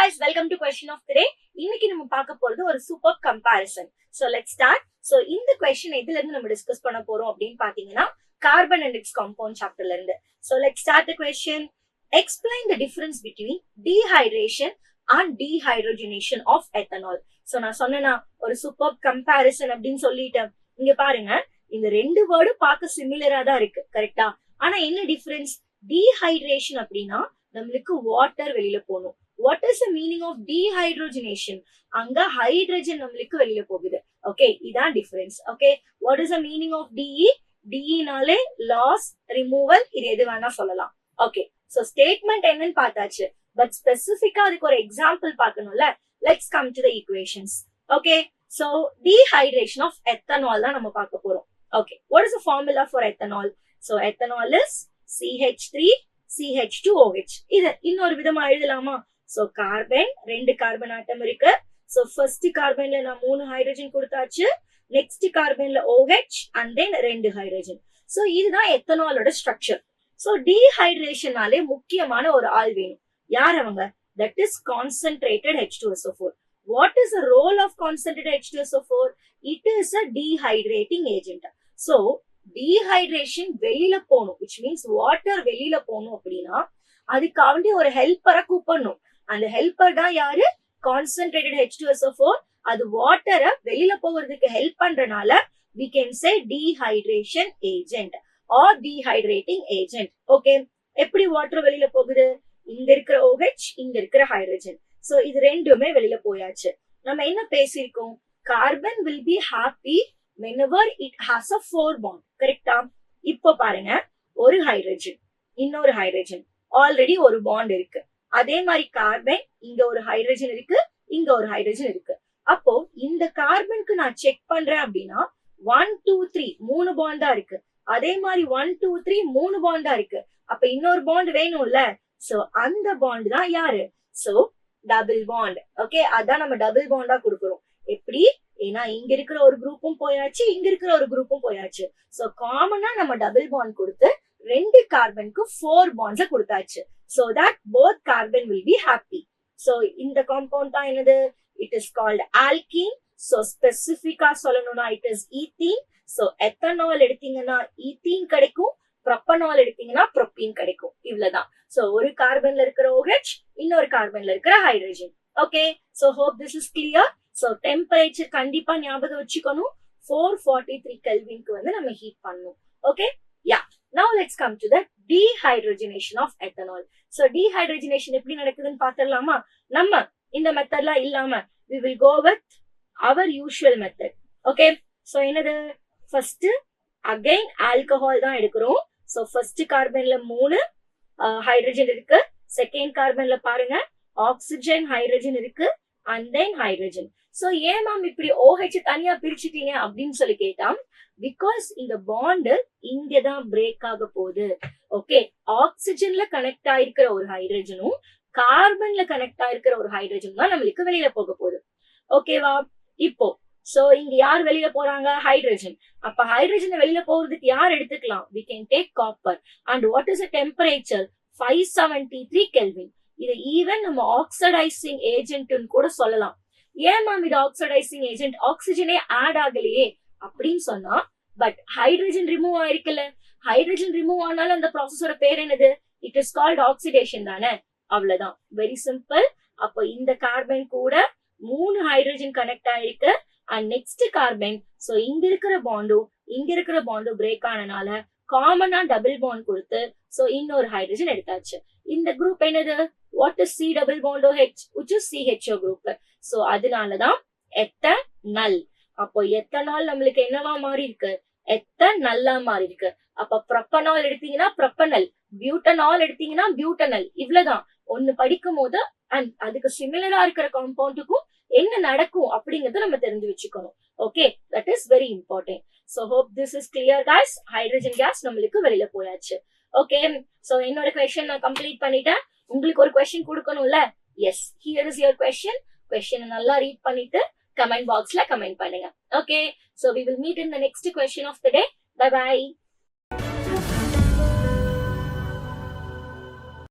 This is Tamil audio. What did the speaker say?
guys, welcome to question of the day. இன்னைக்கு நம்ம பார்க்க போறது ஒரு super comparison. So let's start. So இந்த question எதுல இருந்து நம்ம டிஸ்கஸ் பண்ண போறோம் அப்படின்னு பாத்தீங்கன்னா கார்பன் அண்ட் இட்ஸ் காம்பவுண்ட் சாப்டர்ல இருந்து. So let's start the question. Explain the difference between dehydration and dehydrogenation of ethanol. So நான் சொன்னேன்னா ஒரு சூப்பர் கம்பேரிசன் அப்படின்னு சொல்லிட்டேன். இங்க பாருங்க, இந்த ரெண்டு வேர்டும் பார்க்க சிமிலரா தான் இருக்கு, கரெக்டா? ஆனா என்ன டிஃபரன்ஸ்? டீஹைட்ரேஷன் அப்படின்னா நம்மளுக்கு வாட்டர் வெளியில போகணும். What is the meaning of dehydrogenation? அங்க ஹைட்ரஜன் நம்மளுக்கு வெளியில போகுது. ஓகே, இதான் difference. Okay, what is the meaning of DE? டிஇனாலே லாஸ், ரிமூவல், இது எது வேணா சொல்லலாம். ஓகே, சோ ஸ்டேட்மெண்ட் என்னன்னு பார்த்தாச்சு, பட் ஸ்பெசிபிக்கா அதுக்கு ஒரு எக்ஸாம்பிள் பார்க்கணும்ல. Let's come to the equations. Okay, so dehydration of ethanol தான் நம்ம பார்க்க போறோம். Okay, what is the formula for ethanol? So ethanol is CH3CH2OH. இது இன்னொரு விதமா எழுதலாமா? சோ கார்பன், ரெண்டு கார்பன் ஆட்டம் இருக்கு. சோ ஃபர்ஸ்ட் கார்பன்ல நான் 3 ஹைட்ரஜன் கொடுத்தாச்சு, நெக்ஸ்ட் கார்பன்ல OH and then 2 hydrogen. So இதுதான் எத்தனாலோட ஸ்ட்ரக்சர். சோ டீஹைட்ரேஷனாலே முக்கியமான ஒரு ஆள் வேணும். யார் அவங்க? That is concentrated H2SO4. What is the role of concentrated H2SO4? It is a dehydrating agent. So dehydration வெளியில போகணும், which means வாட்டர் வெளியில போகணும் அப்படின்னா அதுக்காண்டி ஒரு ஹெல்ப்பரை கூப்பிடணும். அந்த ஹெல்ப்பர் தான் யாரு? Concentrated H2SO4. அது வாட்டரை வெளியில போகிறதுக்கு ஹெல்ப் பண்றனால we can say dehydration agent or dehydrating agent. Okay, எப்படி வாட்டர் வெளியில போகுது? இங்க இருக்கிற OH, இங்க இருக்கிற ஹைட்ரஜன். சோ இது ரெண்டுமே வெளியில போயாச்சு. நம்ம என்ன பேசியிருக்கோம்? Carbon will be happy whenever it has a 4 bond. கரெக்டா? இப்போ பாருங்க, ஒரு ஹைட்ரஜன், இன்னொரு ஹைட்ரஜன், ஆல்ரெடி ஒரு பாண்ட் இருக்கு. அதே மாதிரி கார்பன், இங்க ஒரு ஹைட்ரஜன் இருக்கு, இங்க ஒரு ஹைட்ரஜன் இருக்கு. அப்போ இந்த கார்பனுக்கு நான் செக் பண்றேன் அப்படின்னா 1 2 3 3 பாண்டா இருக்கு. அதே மாதிரி 1 2 3 3 பாண்டா இருக்கு. அப்ப இன்னொரு பாண்ட் வேணும்ல. சோ அந்த பாண்ட் தான் யாரு? So double bond. ஓகே, அதான் நம்ம டபுள் பாண்டா கொடுக்கிறோம். எப்படி? ஏன்னா இங்க இருக்கிற ஒரு குரூப்பும் போயாச்சு, இங்க இருக்கிற ஒரு குரூப்பும் போயாச்சு. சோ காமனா நம்ம டபுள் பாண்ட் கொடுத்து ரெண்டு கார்பனுக்கு 4 பாண்ட்ஸ் கொடுத்தாச்சு. So that both carbon will be happy. So இந்த காம்பவுண்ட் தான் என்னது? It is called alkene. So ஸ்பெசிபிக்கா சொல்லணும்னா it is ethene. So ethanol எடுத்தீங்கன்னா ethene கிடைக்கும், propanol எடுத்தீங்கன்னா propene கிடைக்கும். இவ்வளவுதான். So ஒரு கார்பன்ல இருக்கிற OH, இன்னொரு கார்பன்ல இருக்கிற hydrogen. Okay, so hope this is clear. So temperature கண்டிப்பா ஞாபகம் வச்சுக்கணும். 443 கெல்வின்க்கு வந்து நம்ம ஹீட் பண்ணணும். Okay, yeah. Now let's come to the dehydrogenation of ethanol. So dehydrogenation எப்படி நடக்குதுன்னு பாத்திரலாமா? நம்ம இந்த மெத்தட்லாம் இல்லாம we will go with our usual method. Okay, so என்னது? ஃபர்ஸ்ட் அகைன் ஆல்கஹால் தான் எடுக்கிறோம். So ஃபர்ஸ்ட் கார்பன்ல 3 ஹைட்ரஜன் இருக்கு, செகண்ட் கார்பன்ல பாருங்க ஆக்சிஜன், ஹைட்ரஜன் இருக்கு and then hydrogen. So ஏன் மேம் இப்படி OH தனியா பிரிச்சுட்டீங்க அப்படின்னு சொல்லி கேட்டா, பிகாஸ் இந்த பாண்ட் இங்கதான் பிரேக் ஆக போகுது. ஓகே, ஆக்சிஜன்ல கனெக்ட் ஆயிருக்கிற ஒரு ஹைட்ரஜனும் கார்பன்ல கனெக்ட் ஆயிருக்கிற ஒரு ஹைட்ரஜன் தான் நம்மளுக்கு வெளியில போக போகுது. ஓகேவா? இப்போ சோ இங்க யார் வெளியில போறாங்க? ஹைட்ரஜன். அப்ப ஹைட்ரஜன் வெளியில போறதுக்கு யார் எடுத்துக்கலாம்? we can take copper. And what is the temperature? 573 Kelvin. இது ஈவன் நம்ம ஆக்சிடைசிங் ஏஜென்ட் கூட சொல்லலாம். ஏன் மேம் இது ஆக்சிடைசிங் ஏஜென்ட்? ஆக்சிஜனே ஆட் ஆகலையே அப்படின்னு சொன்னா, பட் ஹைட்ரஜன் ரிமூவ் ஆயிருக்குல்ல. ஹைட்ரஜன் ரிமூவ் ஆனாலும் அந்த ப்ராசஸோட பேர் என்னது? இட் இஸ் கால்ட் ஆக்சிடேஷன் தானே. அவ்வளவுதான், வெரி சிம்பிள். அப்போ இந்த கார்பன் கூட 3 ஹைட்ரஜன் கனெக்ட் ஆயிருக்கு அண்ட் நெக்ஸ்ட் கார்பன். சோ இங்க இருக்கிற பாண்டும் இங்க இருக்கிற பாண்டும் பிரேக் ஆனனால காமனா டபுள் பாண்ட் கொடுத்து சோ இன்னொரு ஹைட்ரஜன் எடுத்தாச்சு. இந்த குரூப் என்னது? What is C double bond OH, which is CHO group. So அதனாலதான் எத்தனால். அப்போ எத்தனால் நம்மளுக்கு என்னவா மாறி இருக்கு? எத்தனல்லா மாறி இருக்கு. அப்ப ப்ரொப்பனால் எடுத்தீங்கன்னா ப்ரொப்பனல், பியூட்டனால் எடுத்தீங்கன்னா பியூட்டனல். இவ்வளவுதான். ஒன்னு படிக்கும் போது அண்ட் அதுக்கு சிமிலரா இருக்கிற காம்பவுண்டுக்கும் என்ன நடக்கும் அப்படிங்கறத நம்ம தெரிஞ்சு வச்சுக்கணும். Okay, that is very important. So hope this is clear guys. Hydrogen gas நம்மளுக்கு வெளியில போயாச்சு. ஓகே, சோ என்னோட क्वेश्चन நான் கம்ப்ளீட் பண்ணிட்டேன். உங்களுக்கு ஒரு क्वेश्चन கொடுக்கணும்ல? Yes, here is your question நல்லா ரீட் பண்ணிட்டு கமெண்ட் பாக்ஸ்ல கமெண்ட் பண்ணுங்க. Okay, so we will meet in the next question of the day. Bye bye.